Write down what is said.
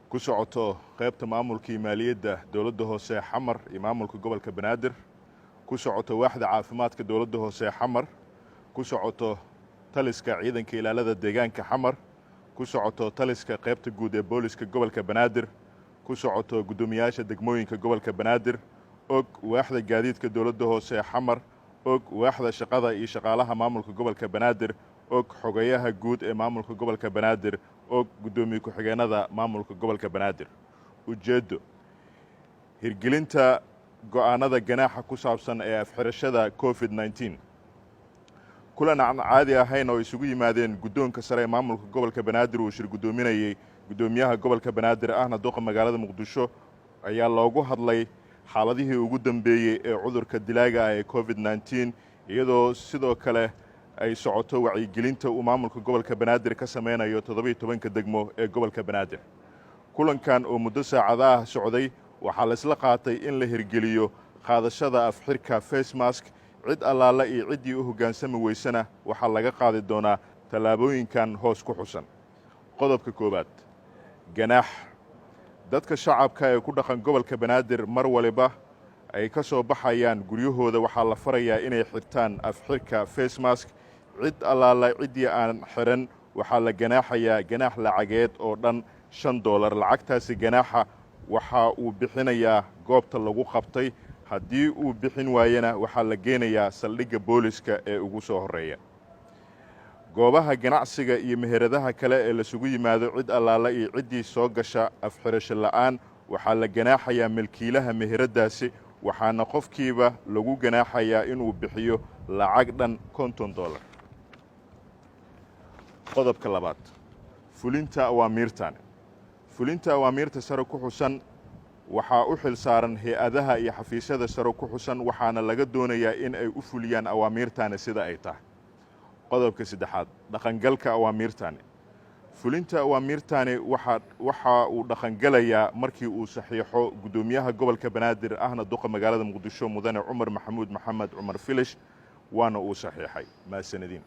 ku socoto qaybta maamulka maaliyadda dawladda hoose xamar iyo maamulka gobolka Banaadir ku socoto waaxda caafimaadka dawladda hoose xamar ku socoto taliska ciidanka ilaalada deegaanka xamar ku socoto taliska qaybta guud ee booliska gobolka Banaadir ku socoto gudoomiyaasha degmooyinka gobolka Banaadir og waaxda gaadiidka dawladda hoose xamar og waaxda shaqada iyo shaqaalaha maamulka gobolka Banaadir og xogayaha guud ee maamulka gobolka Banaadir og gudoomiye ku-xigeenada maamulka gobolka Banaadir ujeedo hirgelinta go'aanada ganaaxa ku saabsan ee afxirashada COVID-19 kulan aan caadi ahayn oo isugu yimaadeen gudoonka sare ee maamulka gobolka Banaadir uu shir gudoominayay gudoomiyaha gobolka Banaadir ahna duqa magaalada Muqdisho ayaa loogu hadlay xaaladihii ugu dambeeyay ee cudurka dilaaga ah ee COVID-19 iyadoo sidoo kale ay socoto wacyigelinta uu maamulka gobolka Banaadir ka sameynayo 17 degmo ee gobolka Banaadir kulankan oo muddo saacadaha socday waxaa la isla qaatay in la hirgeliyo qaadashada afxirka face mask cid allaala iyo ciddii u hoggaansami weysana waxaa laga qaadi doonaa tallaabooyinkan hoos ku xusan qodobka koowaad ganaax dadka shacabka ee ku dhaqan gobolka Banaadir mar waliba ay ka soo baxayaan guryahooda waxaa la farayaa inay xirtaan afxirka face mask cid allaala ciddii aan xiran waxaa la ganaaxayaa ganaax lacageed oo dhan $5 lacagtaasi ganaaxa waxa uu bixinayaa goobta lagu qabtay haddii uu bixin waayana waxaa la geenayaa saldhigga booliska ee ugu soo horeeya goobaha ganacsiga iyo meheradaha kale ee la sugu yimaado cid allaala iyo ciddii soo gasha afxirasho la'aan waxaa la ganaaxayaa milkiilaha meheradaasi waxaana qofkiiba lagu ganaaxayaa inuu bixiyo lacag dhan $50 qodobka labaad fulinta awaamiirta sare ku xusan waxaa u xil saaran hay-adaha iyo xafiisyada sare ku xusan waxaana laga doonayaa in ay u fuliyaan awaamiirtaani sida ay tahay qodobka saddexaad dhaqangalka awaamiirtaani fulinta awaamiirtaani waxa uu dhaqangalayaa markii uu saxiixo gudoomiyaha gobolka Banaadir ahna duqa magaalada Muqdisho mudane Cumar Maxamuud Maxamed Cumar Filish waana uu saxiixay maasanadiin